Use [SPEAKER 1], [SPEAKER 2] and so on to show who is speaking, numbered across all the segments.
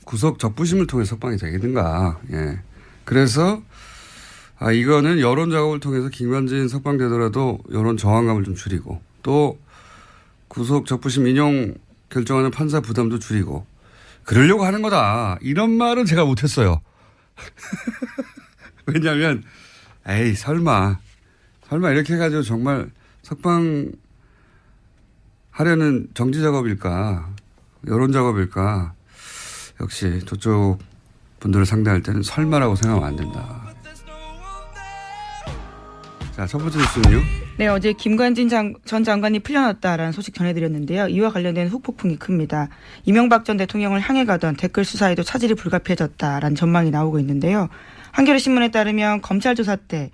[SPEAKER 1] 구속 적부심을 통해 석방이 되겠는가. 예. 그래서 이거는 여론 작업을 통해서 김관진 석방되더라도 여론 저항감을 좀 줄이고 또 구속 적부심 인용 결정하는 판사 부담도 줄이고 그러려고 하는 거다. 이런 말은 제가 못했어요. 왜냐하면 에이 설마 이렇게 해가지고 정말 석방하려는 정지 작업일까 여론 작업일까. 역시 저쪽 분들을 상대할 때는 설마라고 생각하면 안 된다. 자, 첫 번째 뉴스는요.
[SPEAKER 2] 네, 어제 김관진 전 장관이 풀려났다라는 소식 전해드렸는데요. 이와 관련된 후폭풍이 큽니다. 이명박 전 대통령을 향해 가던 댓글 수사에도 차질이 불가피해졌다라는 전망이 나오고 있는데요. 한겨레신문에 따르면 검찰 조사 때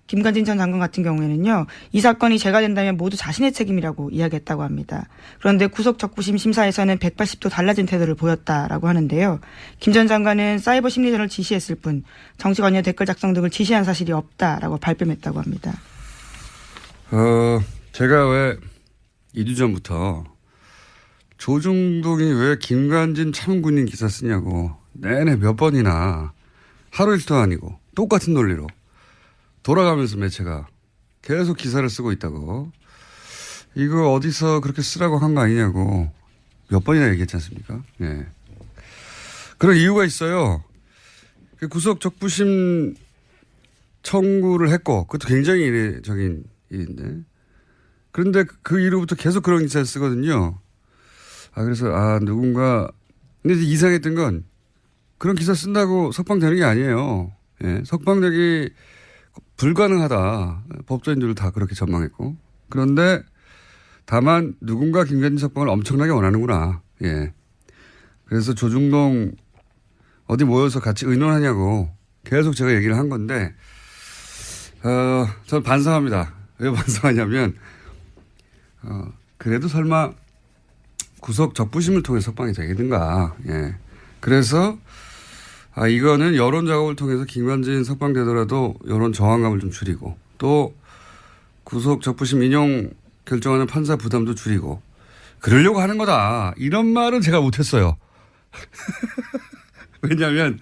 [SPEAKER 2] 김관진 전 장관 같은 경우에는요. 이 사건이 재가 된다면 모두 자신의 책임이라고 이야기했다고 합니다. 그런데 구속 적부심 심사에서는 180도 달라진 태도를 보였다라고 하는데요. 김 전 장관은 사이버 심리전을 지시했을 뿐 정치관여 댓글 작성 등을 지시한 사실이 없다라고 발뺌했다고 합니다.
[SPEAKER 1] 제가 왜 2주 전부터 조중동이 왜 김관진 참군인 기사 쓰냐고 내내 몇 번이나 하루 이틀도 아니고 똑같은 논리로 돌아가면서 매체가 계속 기사를 쓰고 있다고. 이거 어디서 그렇게 쓰라고 한 거 아니냐고 몇 번이나 얘기했지 않습니까? 예. 그런 이유가 있어요. 구속 적부심 청구를 했고 그것도 굉장히 이례적인 일인데. 그런데 그 이후부터 계속 그런 기사를 쓰거든요. 그래서 누군가 근데 이상했던 건 그런 기사 쓴다고 석방되는 게 아니에요. 예. 석방되기 불가능하다. 법조인들도 다 그렇게 전망했고. 그런데 다만 누군가 김관진 석방을 엄청나게 원하는구나. 예. 그래서 조중동 어디 모여서 같이 의논하냐고 계속 제가 얘기를 한 건데, 저는 반성합니다. 왜 반성하냐면, 그래도 설마 구속 적부심을 통해 석방이 되겠는가. 예. 그래서 이거는 여론 작업을 통해서 김관진 석방되더라도 여론 저항감을 좀 줄이고 또 구속 적부심 인용 결정하는 판사 부담도 줄이고 그러려고 하는 거다. 이런 말은 제가 못했어요. 왜냐하면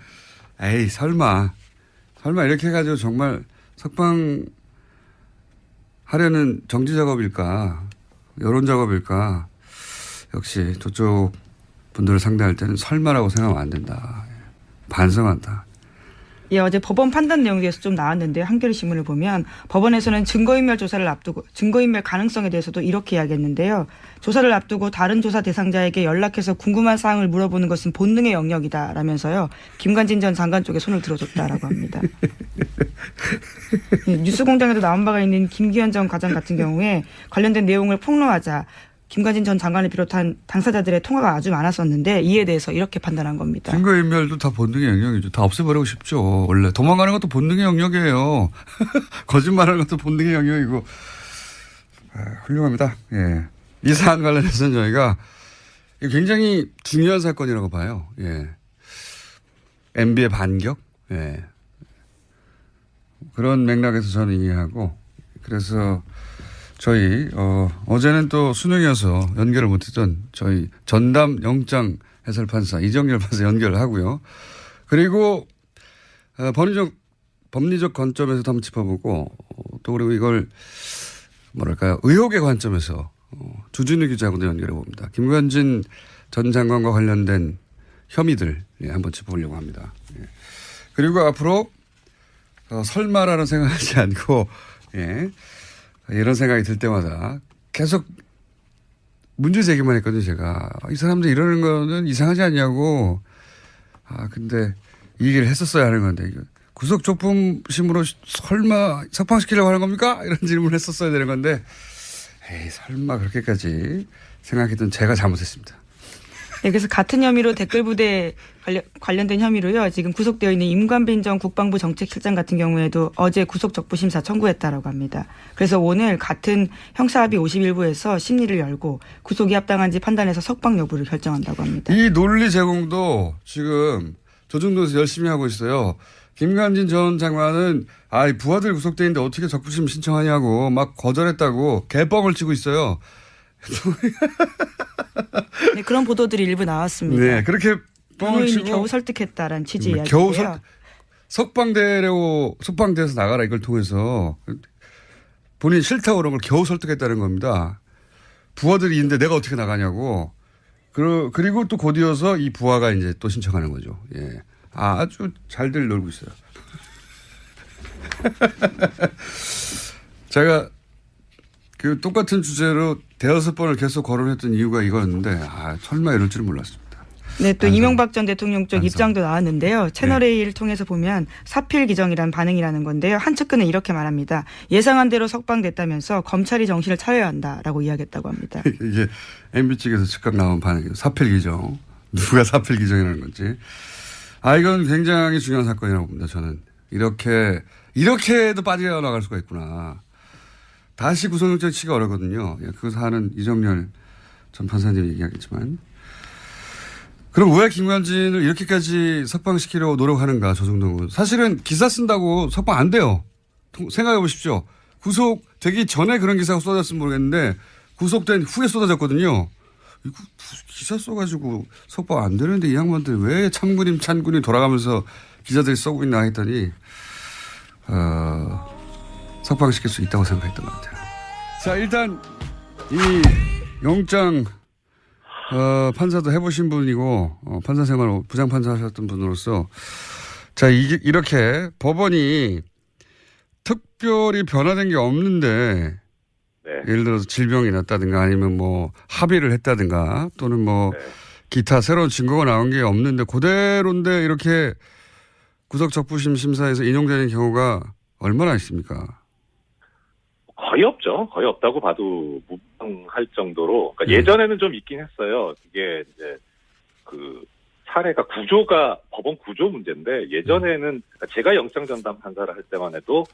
[SPEAKER 1] 에이 설마 이렇게 해가지고 정말 석방하려는 정지 작업일까 여론 작업일까. 역시 저쪽 분들을 상대할 때는 설마라고 생각하면 안 된다. 반성한다.
[SPEAKER 2] 예, 어제 법원 판단 내용에 대해서 좀 나왔는데 한겨레신문을 보면 법원에서는 증거인멸 조사를 앞두고 증거인멸 가능성에 대해서도 이렇게 이야기했는데요. 조사를 앞두고 다른 조사 대상자에게 연락해서 궁금한 사항을 물어보는 것은 본능의 영역이다라면서요. 김관진 전 장관 쪽에 손을 들어줬다라고 합니다. 예, 뉴스공장에도 나온 바가 있는 김기현 전 과장 같은 경우에 관련된 내용을 폭로하자 김관진 전 장관을 비롯한 당사자들의 통화가 아주 많았었는데 이에 대해서 이렇게 판단한 겁니다.
[SPEAKER 1] 증거인멸도 다 본능의 영역이죠. 다 없애버리고 싶죠. 원래 도망가는 것도 본능의 영역이에요. 거짓말하는 것도 본능의 영역이고. 훌륭합니다. 예. 이 사안 관련해서는 저희가 굉장히 중요한 사건이라고 봐요. 예. MB의 반격. 예. 그런 맥락에서 저는 이해하고 그래서 저희 어제는 또 수능이어서 연결을 못했던 저희 전담 영장 해설판사 이정열 판사 연결을 하고요. 그리고 법리적 관점에서도 한번 짚어보고 또 그리고 이걸 뭐랄까요 의혹의 관점에서 주진우 기자하고도 연결해 봅니다. 김관진 전 장관과 관련된 혐의들 한번 짚어보려고 합니다. 그리고 앞으로 설마라는 생각하지 않고 이런 생각이 들 때마다 계속 문제 제기만 했거든요, 제가. 이 사람들 이러는 거는 이상하지 않냐고. 근데 이 얘기를 했었어야 하는 건데. 구속 적부심으로 설마 석방시키려고 하는 겁니까? 이런 질문을 했었어야 되는 건데. 에이, 설마 그렇게까지 생각했던 제가 잘못했습니다.
[SPEAKER 2] 네, 그래서 같은 혐의로 댓글 부대 관련된 혐의로요. 지금 구속되어 있는 임관빈 전 국방부 정책실장 같은 경우에도 어제 구속 적부심사 청구했다라고 합니다. 그래서 오늘 같은 형사합의 51부에서 심리를 열고 구속이 합당한지 판단해서 석방 여부를 결정한다고 합니다.
[SPEAKER 1] 이 논리 제공도 지금 조중동에서 열심히 하고 있어요. 김관진 전 장관은 부하들 구속돼 있는데 어떻게 적부심 신청하냐고 막 거절했다고 개뻥을 치고 있어요.
[SPEAKER 2] 네, 그런 보도들이 일부 나왔습니다.
[SPEAKER 1] 네, 그렇게
[SPEAKER 2] 변호인이 겨우 설득했다라는 취지의 이야기예요.
[SPEAKER 1] 겨우 석방돼서 나가라 이걸 통해서 본인이 싫다고 그런 걸 겨우 설득했다는 겁니다. 부하들이 있는데 내가 어떻게 나가냐고. 그리고 또 곧이어서 이 부하가 이제 또 신청하는 거죠. 예. 아주 잘들 놀고 있어요. 제가 그 똑같은 주제로 대여섯 번을 계속 거론했던 이유가 이거였는데, 설마 이럴 줄은 몰랐습니다.
[SPEAKER 2] 네, 또 이명박 전 대통령 쪽
[SPEAKER 1] 반성.
[SPEAKER 2] 입장도 나왔는데요. 채널A를 통해서 보면 사필 기정이란 반응이라는 건데요. 한 측근은 이렇게 말합니다. 예상한 대로 석방됐다면서 검찰이 정신을 차려야 한다라고 이야기했다고 합니다.
[SPEAKER 1] 이게 MB 측에서 즉각 나온 반응이에요. 사필 기정. 누가 사필 기정이라는 건지. 이건 굉장히 중요한 사건이라고 봅니다. 저는. 이렇게도 빠져나갈 수가 있구나. 다시 구속영장 치기가 어렵거든요. 그 사안은 이정렬 전 판사님이 얘기하겠지만. 그럼 왜 김관진을 이렇게까지 석방시키려고 노력하는가, 조중동은. 사실은 기사 쓴다고 석방 안 돼요. 생각해 보십시오. 구속되기 전에 그런 기사가 쏟아졌으면 모르겠는데 구속된 후에 쏟아졌거든요. 이거 기사 써가지고 석방 안 되는데 이 양반들 왜 찬군이 돌아가면서 기자들이 써고 있나 했더니 석방시킬 수 있다고 생각했던 것 같아요. 자, 일단 이 영장 판사도 해보신 분이고 판사 생활 부장판사 하셨던 분으로서 자, 이렇게 법원이 특별히 변화된 게 없는데
[SPEAKER 3] 네.
[SPEAKER 1] 예를 들어서 질병이 났다든가 아니면 뭐 합의를 했다든가 또는 뭐
[SPEAKER 3] 네.
[SPEAKER 1] 기타 새로운 증거가 나온 게 없는데 그대로인데 이렇게 구속적부심 심사에서 인용되는 경우가 얼마나 있습니까?
[SPEAKER 3] 거의 없죠. 거의 없다고 봐도 무방할 정도로. 그러니까
[SPEAKER 1] 네.
[SPEAKER 3] 예전에는 좀 있긴 했어요. 이게 이제 그 사례가 법원 구조 문제인데 예전에는 그러니까 제가 영장 전담 판사를 할 때만 해도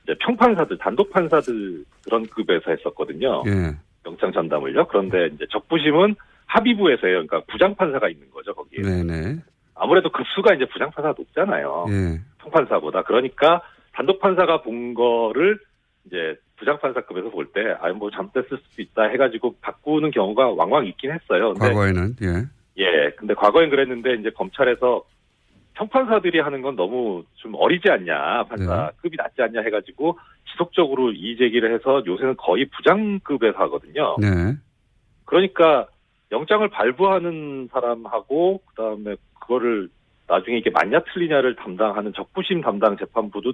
[SPEAKER 3] 이제 평판사들, 단독 판사들 그런 급에서 했었거든요.
[SPEAKER 1] 예.
[SPEAKER 3] 영장 전담을요. 그런데 이제 적부심은 합의부에서 해요. 그러니까 부장판사가 있는 거죠, 거기에.
[SPEAKER 1] 네네.
[SPEAKER 3] 아무래도 급수가 이제 부장판사가 높잖아요.
[SPEAKER 1] 예.
[SPEAKER 3] 평판사보다. 그러니까 단독 판사가 본 거를 이제 부장판사급에서 볼 때, 뭐 잘못됐을 수도 있다 해가지고 바꾸는 경우가 왕왕 있긴 했어요. 근데
[SPEAKER 1] 과거에는, 예.
[SPEAKER 3] 근데 과거엔 그랬는데 이제 검찰에서 평판사들이 하는 건 너무 좀 어리지 않냐, 판사급이 낮지 않냐 해가지고 지속적으로 이의 제기를 해서 요새는 거의 부장급에서 하거든요.
[SPEAKER 1] 네.
[SPEAKER 3] 그러니까 영장을 발부하는 사람하고 그다음에 그거를 나중에 이게 맞냐 틀리냐를 담당하는 적부심 담당 재판부도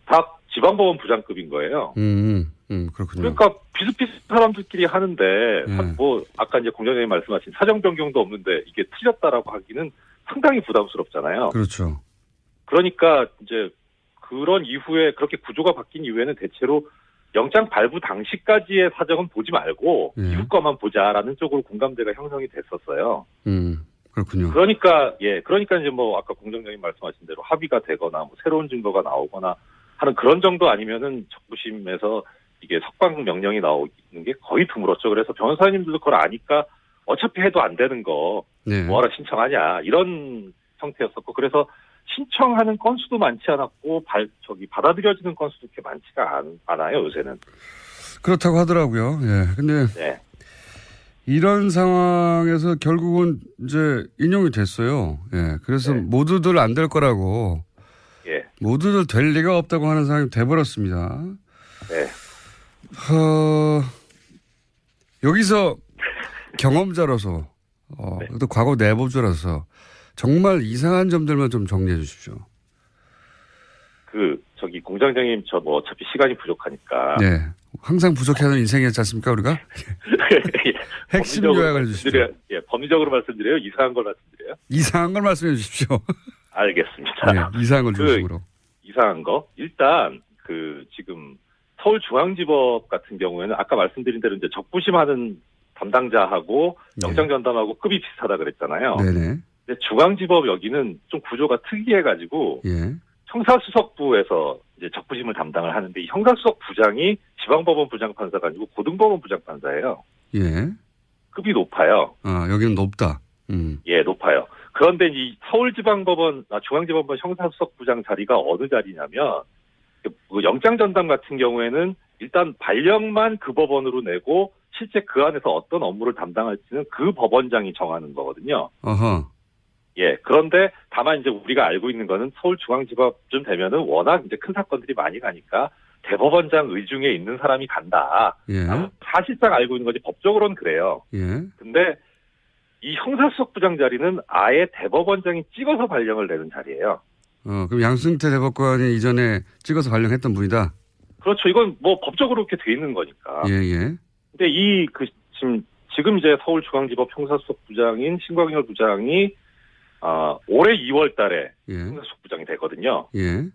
[SPEAKER 3] 다 지방법원 부장급인 거예요.
[SPEAKER 1] 그렇군요.
[SPEAKER 3] 그러니까 비슷비슷한 사람들끼리 하는데
[SPEAKER 1] 네.
[SPEAKER 3] 뭐 아까 이제 공장장님 말씀하신 사정 변경도 없는데 이게 틀렸다라고 하기는 상당히 부담스럽잖아요.
[SPEAKER 1] 그렇죠.
[SPEAKER 3] 그러니까 이제 그런 이후에 그렇게 구조가 바뀐 이후에는 대체로 영장 발부 당시까지의 사정은 보지 말고
[SPEAKER 1] 예.
[SPEAKER 3] 이후 거만 보자라는 쪽으로 공감대가 형성이 됐었어요.
[SPEAKER 1] 그렇군요.
[SPEAKER 3] 그러니까 이제 뭐 아까 공장장님 말씀하신 대로 합의가 되거나 뭐 새로운 증거가 나오거나 하는 그런 정도 아니면은 적부심에서 이게 석방 명령이 나오는 게 거의 드물었죠. 그래서 변호사님들도 그걸 아니까 어차피 해도 안 되는 거
[SPEAKER 1] 네.
[SPEAKER 3] 뭐하러 신청하냐 이런 형태였었고 그래서 신청하는 건수도 많지 않았고 받아들여지는 건수도 그렇게 많지가 않아요 요새는.
[SPEAKER 1] 그렇다고 하더라고요. 예. 근데
[SPEAKER 3] 네.
[SPEAKER 1] 이런 상황에서 결국은 이제 인용이 됐어요. 예. 그래서
[SPEAKER 3] 네.
[SPEAKER 1] 모두들 안 될 거라고.
[SPEAKER 3] 예.
[SPEAKER 1] 모두들 될 리가 없다고 하는 상황이 돼버렸습니다.
[SPEAKER 3] 네.
[SPEAKER 1] 여기서 경험자로서,
[SPEAKER 3] 네.
[SPEAKER 1] 또 과거 내부자로서 정말 이상한 점들만 좀 정리해 주십시오.
[SPEAKER 3] 공장장님 저 뭐 어차피 시간이 부족하니까.
[SPEAKER 1] 네. 항상 부족해하는 인생이었지 않습니까, 우리가? 핵심 요약을 해주십시오.
[SPEAKER 3] 법리적으로 말씀드려요? 이상한 걸 말씀드려요?
[SPEAKER 1] 이상한 걸 말씀해 주십시오.
[SPEAKER 3] 알겠습니다.
[SPEAKER 1] 네, 이상한 걸 중심으로.
[SPEAKER 3] 이상한 거? 일단, 지금 서울중앙지법 같은 경우에는 아까 말씀드린 대로 이제 적부심하는 담당자하고
[SPEAKER 1] 네.
[SPEAKER 3] 영장 전담하고 급이 비슷하다 그랬잖아요.
[SPEAKER 1] 네네.
[SPEAKER 3] 근데 중앙지법 여기는 좀 구조가 특이해가지고
[SPEAKER 1] 예.
[SPEAKER 3] 형사수석부에서 이제 적부심을 담당을 하는데 이 형사수석 부장이 지방법원 부장판사가 아니고 고등법원 부장판사예요.
[SPEAKER 1] 예.
[SPEAKER 3] 급이 높아요.
[SPEAKER 1] 여기는 높다.
[SPEAKER 3] 예, 높아요. 그런데 이 중앙지방법원 형사수석부장 자리가 어느 자리냐면 그 영장 전담 같은 경우에는 일단 발령만 그 법원으로 내고 실제 그 안에서 어떤 업무를 담당할지는 그 법원장이 정하는 거거든요.
[SPEAKER 1] 어허.
[SPEAKER 3] 예. 그런데 다만 이제 우리가 알고 있는 거는 서울중앙지법쯤 되면은 워낙 이제 큰 사건들이 많이 가니까 대법원장 의중에 있는 사람이 간다.
[SPEAKER 1] 예.
[SPEAKER 3] 사실상 알고 있는 거지 법적으로는 그래요.
[SPEAKER 1] 예.
[SPEAKER 3] 근데 이 형사수석부장 자리는 아예 대법원장이 찍어서 발령을 내는 자리예요.
[SPEAKER 1] 그럼 양승태 대법관이 이전에 찍어서 발령했던 분이다?
[SPEAKER 3] 그렇죠. 이건 뭐 법적으로 이렇게 돼 있는 거니까.
[SPEAKER 1] 예, 예.
[SPEAKER 3] 근데 지금 이제 서울중앙지법 형사수석부장인 신광열 부장이 올해 2월 달에
[SPEAKER 1] 예.
[SPEAKER 3] 형사수석부장이 되거든요.
[SPEAKER 1] 예.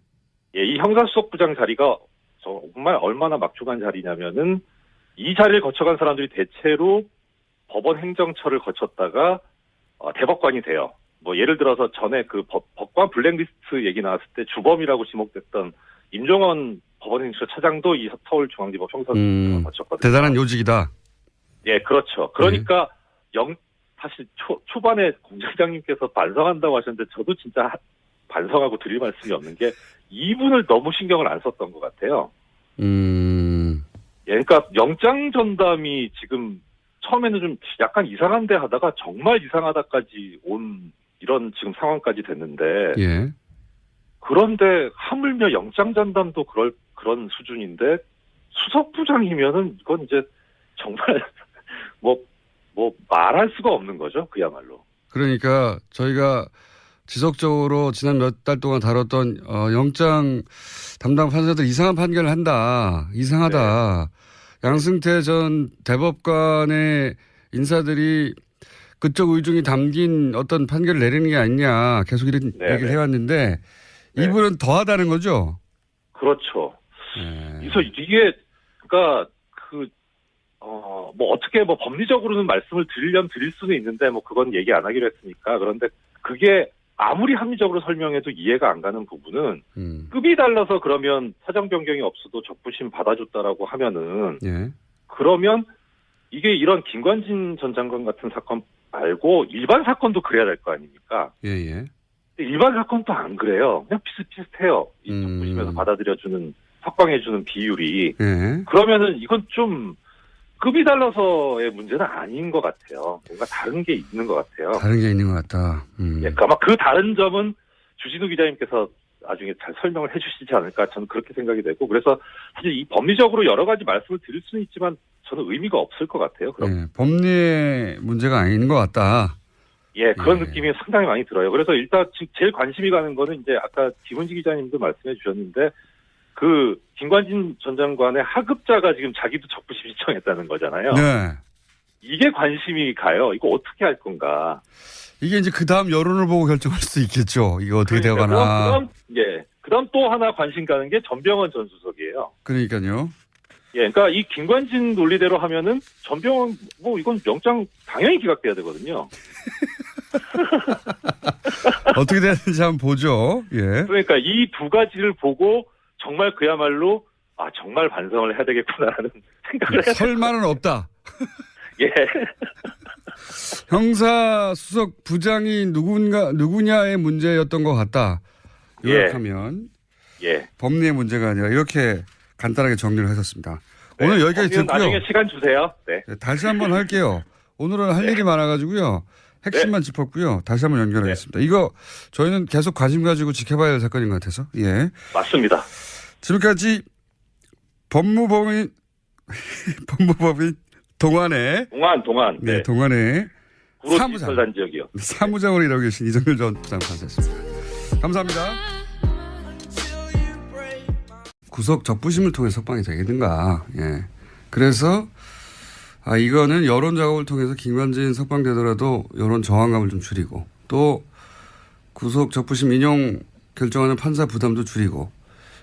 [SPEAKER 3] 예, 이 형사수석부장 자리가 정말 얼마나 막중한 자리냐면은 이 자리를 거쳐간 사람들이 대체로 법원 행정처를 거쳤다가 대법관이 돼요. 뭐 예를 들어서 전에 그 법관 블랙리스트 얘기 나왔을 때 주범이라고 지목됐던 임종원 법원행정처 차장도 이 서울중앙지법 형사수석부장을 거쳤거든요.
[SPEAKER 1] 대단한 요직이다.
[SPEAKER 3] 예, 그렇죠. 그러니까 사실 초반에 공장장님께서 반성한다고 하셨는데 저도 진짜 반성하고 드릴 말씀이 없는 게 이분을 너무 신경을 안 썼던 것 같아요. 예, 그러니까 영장 전담이 지금 처음에는 좀 약간 이상한데 하다가 정말 이상하다까지 온 이런 지금 상황까지 됐는데.
[SPEAKER 1] 예.
[SPEAKER 3] 그런데 하물며 영장 전담도 그런 수준인데 수석부장이면은 이건 이제 정말 뭐 말할 수가 없는 거죠. 그야말로.
[SPEAKER 1] 그러니까 저희가 지속적으로 지난 몇 달 동안 다뤘던 영장 담당 판사들 이상한 판결을 한다. 이상하다. 네. 양승태 전 대법관의 인사들이 그쪽 의중이 담긴 어떤 판결을 내리는 게 아니냐. 계속 이런 얘기를 해왔는데
[SPEAKER 3] 네.
[SPEAKER 1] 이분은 더하다는 거죠.
[SPEAKER 3] 그렇죠.
[SPEAKER 1] 네.
[SPEAKER 3] 그래서 이게 그러니까 뭐 어떻게 뭐 법리적으로는 말씀을 드릴 수는 있는데 뭐 그건 얘기 안 하기로 했으니까. 그런데 그게 아무리 합리적으로 설명해도 이해가 안 가는 부분은 급이 달라서 그러면 사정 변경이 없어도 적부심 받아줬다라고 하면은
[SPEAKER 1] 예.
[SPEAKER 3] 그러면 이게 이런 김관진 전 장관 같은 사건 말고 일반 사건도 그래야 될 거 아닙니까?
[SPEAKER 1] 예예.
[SPEAKER 3] 일반 사건도 안 그래요. 그냥 비슷비슷해요. 이 적부심에서 받아들여주는 석방해주는 비율이.
[SPEAKER 1] 예.
[SPEAKER 3] 그러면은 이건 좀 급이 달라서의 문제는 아닌 것 같아요. 뭔가 다른 게 있는 것 같아요.
[SPEAKER 1] 다른 게 있는 것 같다.
[SPEAKER 3] 예, 아마 그 다른 점은 주진우 기자님께서 나중에 잘 설명을 해주시지 않을까 저는 그렇게 생각이 되고 그래서 사실 이 법리적으로 여러 가지 말씀을 드릴 수는 있지만 저는 의미가 없을 것 같아요. 그럼
[SPEAKER 1] 예, 법리의 문제가 아닌 것 같다.
[SPEAKER 3] 예, 그런 느낌이 상당히 많이 들어요. 그래서 일단 지금 제일 관심이 가는 거는 이제 아까 김은지 기자님도 말씀해 주셨는데 그 김관진 전 장관의 하급자가 지금 자기도 적부심 신청했다는 거잖아요.
[SPEAKER 1] 네.
[SPEAKER 3] 이게 관심이 가요. 이거 어떻게 할 건가?
[SPEAKER 1] 이게 이제 그 다음 여론을 보고 결정할 수도 있겠죠. 이거 어떻게 되어가나.
[SPEAKER 3] 그다음 또 하나 관심 가는 게 전병헌 전 수석이에요.
[SPEAKER 1] 그러니까요.
[SPEAKER 3] 예, 그러니까 이 김관진 논리대로 하면은 전병헌 뭐 이건 영장 당연히 기각돼야 되거든요.
[SPEAKER 1] 어떻게 되는지 한번 보죠. 예.
[SPEAKER 3] 그러니까 이 두 가지를 보고 정말 그야말로 정말 반성을 해야 되겠구나라는 생각을 해야
[SPEAKER 1] 설마는 없다.
[SPEAKER 3] 예.
[SPEAKER 1] 형사수석 부장이 누구냐의 문제였던 것 같다. 요약하면
[SPEAKER 3] 예.
[SPEAKER 1] 법리의 문제가 아니라 이렇게 간단하게 정리를 했었습니다.
[SPEAKER 3] 네,
[SPEAKER 1] 오늘 여기까지 듣고요.
[SPEAKER 3] 나중에 시간 주세요. 네.
[SPEAKER 1] 다시 한번 할게요. 오늘은 할 일이 많아가지고요. 핵심만 짚었고요. 다시 한번 연결하겠습니다. 이거 저희는 계속 관심 가지고 지켜봐야 할 사건인 것 같아서. 예.
[SPEAKER 3] 맞습니다.
[SPEAKER 1] 지금까지 법무법인 동안의
[SPEAKER 3] 동안.
[SPEAKER 1] 네, 동안의
[SPEAKER 3] 사무장 단지역이요.
[SPEAKER 1] 사무장으로 일하고 계신 이정열 전 부장판사였습니다. 감사합니다. 구속 적부심을 통해 석방이 되겠는가. 예. 그래서 이거는 여론 작업을 통해서 김관진 석방되더라도 여론 저항감을 좀 줄이고 또 구속 적부심 인용 결정하는 판사 부담도 줄이고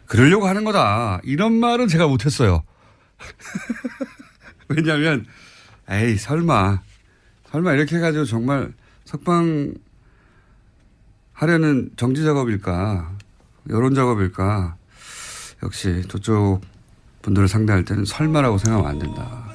[SPEAKER 1] 그러려고 하는 거다. 이런 말은 제가 못했어요. 왜냐하면 에이 설마 이렇게 해가지고 정말 석방하려는 정지 작업일까 여론 작업일까 역시 저쪽 분들을 상대할 때는 설마라고 생각하면 안 된다.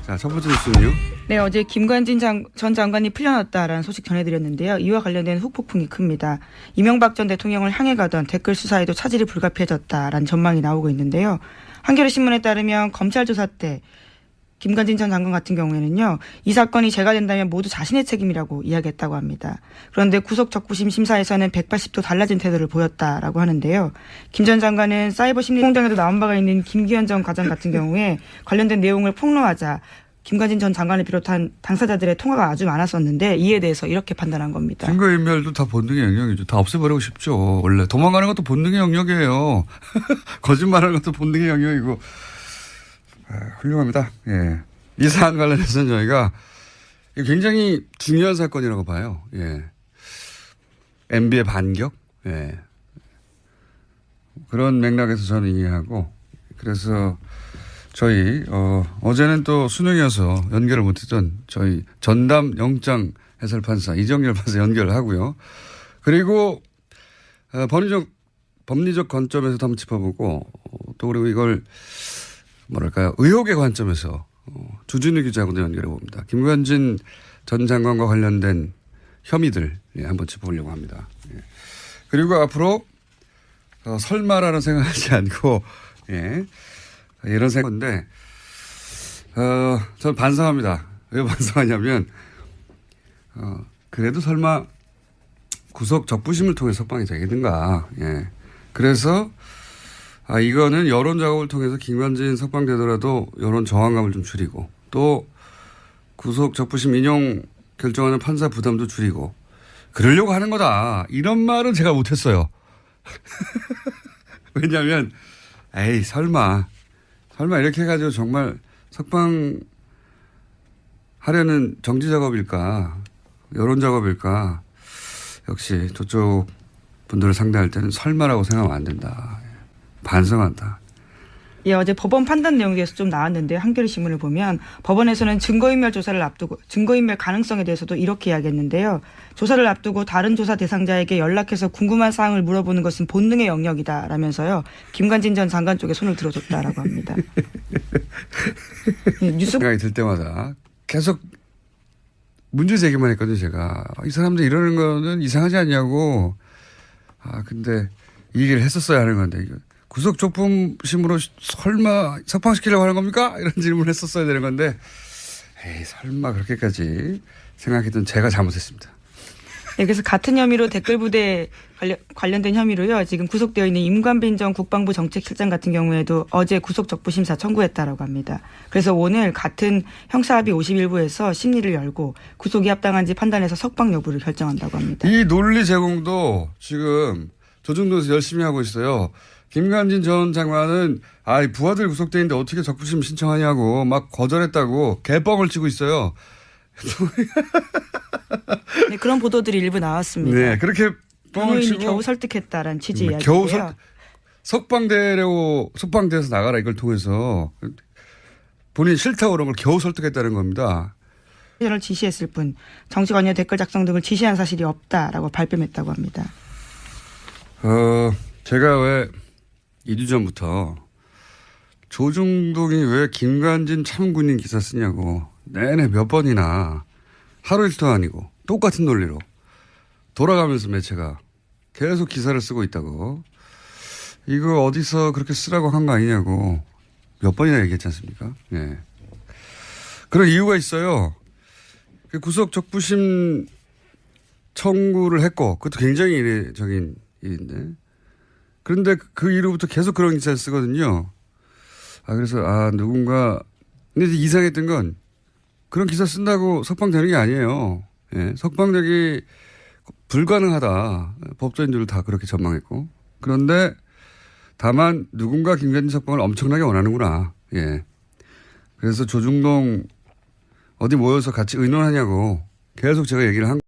[SPEAKER 1] 자, 첫 번째 뉴스는요.
[SPEAKER 2] 네, 어제 김관진 전 장관이 풀려났다라는 소식 전해드렸는데요. 이와 관련된 후폭풍이 큽니다. 이명박 전 대통령을 향해 가던 댓글 수사에도 차질이 불가피해졌다라는 전망이 나오고 있는데요. 한겨레신문에 따르면 검찰 조사 때 김관진 전 장관 같은 경우에는요. 이 사건이 재가 된다면 모두 자신의 책임이라고 이야기했다고 합니다. 그런데 구속 적부심 심사에서는 180도 달라진 태도를 보였다라고 하는데요. 김 전 장관은 사이버 심리 공장에도 나온 바가 있는 김기현 전 과장 같은 경우에 관련된 내용을 폭로하자 김관진 전 장관을 비롯한 당사자들의 통화가 아주 많았었는데 이에 대해서 이렇게 판단한 겁니다.
[SPEAKER 1] 증거인멸도 다 본능의 영역이죠. 다 없애버리고 싶죠. 원래 도망가는 것도 본능의 영역이에요. 거짓말하는 것도 본능의 영역이고. 훌륭합니다. 예. 이 사안 관련해서는 저희가 굉장히 중요한 사건이라고 봐요. 예. MB의 반격. 예. 그런 맥락에서 저는 이해하고 그래서 저희 어제는 또 수능이어서 연결을 못했던 저희 전담 영장 해설판사 이정열 판사 연결을 하고요. 그리고 법리적 관점에서도 한번 짚어보고 또 그리고 이걸 뭐랄까요 의혹의 관점에서 주진우 기자하고도 연결해 봅니다. 김관진 전 장관과 관련된 혐의들 한번 짚어보려고 합니다. 예. 그리고 앞으로 설마라는 생각하지 않고 예. 이런 생각인데 저는 반성합니다. 왜 반성하냐면 그래도 설마 구속 적부심을 통해 석방이 되겠는가. 예. 그래서 이거는 여론 작업을 통해서 김관진 석방되더라도 여론 저항감을 좀 줄이고 또 구속 적부심 인용 결정하는 판사 부담도 줄이고 그러려고 하는 거다. 이런 말은 제가 못했어요. 왜냐하면 에이 설마 이렇게 해가지고 정말 석방하려는 정치 작업일까 여론 작업일까 역시 저쪽 분들을 상대할 때는 설마라고 생각하면 안 된다. 반성한다.
[SPEAKER 2] 예, 어제 법원 판단 내용에 대해서 좀 나왔는데 한겨레 신문을 보면 법원에서는 증거인멸 조사를 앞두고 증거인멸 가능성에 대해서도 이렇게 이야기했는데요. 조사를 앞두고 다른 조사 대상자에게 연락해서 궁금한 사항을 물어보는 것은 본능의 영역이다라면서요. 김관진 전 장관 쪽에 손을 들어줬다라고 합니다. 예, 뉴스
[SPEAKER 1] 생각이 들 때마다 계속 문제 제기만 했거든요. 제가 이 사람들 이러는 거는 이상하지 않냐고. 근데 이 얘기를 했었어야 하는 건데 구속 적부심으로 설마 석방시키려고 하는 겁니까? 이런 질문을 했었어야 되는 건데 에이 설마 그렇게까지 생각했던 제가 잘못했습니다.
[SPEAKER 2] 네, 그래서 같은 혐의로 댓글부대 관련된 혐의로요. 지금 구속되어 있는 임관빈 전 국방부 정책실장 같은 경우에도 어제 구속적부심사 청구했다라고 합니다. 그래서 오늘 같은 형사합의 51부에서 심리를 열고 구속이 합당한지 판단해서 석방 여부를 결정한다고 합니다.
[SPEAKER 1] 이 논리 제공도 지금 조중동에서 열심히 하고 있어요. 김관진 전 장관은 부하들 구속돼 있는데 어떻게 적부심 신청하냐고 막 거절했다고 개뻥을 치고 있어요.
[SPEAKER 2] 네, 그런 보도들이 일부 나왔습니다.
[SPEAKER 1] 네, 그렇게 뻥을 치고
[SPEAKER 2] 겨우 설득했다라는 취지 이야기인데요.
[SPEAKER 1] 겨우 석방돼서 나가라 이걸 통해서 본인이 싫다고 그런 걸 겨우 설득했다는 겁니다.
[SPEAKER 2] 을 지시했을 뿐 정치관여 댓글 작성 등을 지시한 사실이 없다라고 발뺌했다고 합니다.
[SPEAKER 1] 제가 왜 2주 전부터 조중동이 왜 김관진 참군인 기사 쓰냐고 내내 몇 번이나 하루 이틀도 아니고 똑같은 논리로 돌아가면서 매체가 계속 기사를 쓰고 있다고 이거 어디서 그렇게 쓰라고 한 거 아니냐고 몇 번이나 얘기했지 않습니까? 예. 그런 이유가 있어요. 구속 적부심 청구를 했고 그것도 굉장히 이례적인 일인데 그런데 그 이후부터 계속 그런 기사를 쓰거든요. 그래서 누군가 근데 이상했던 건 그런 기사 쓴다고 석방되는 게 아니에요. 예, 석방되기 불가능하다. 법조인들도 다 그렇게 전망했고 그런데 다만 누군가 김관진 석방을 엄청나게 원하는구나. 예. 그래서 조중동 어디 모여서 같이 의논하냐고 계속 제가 얘기를 한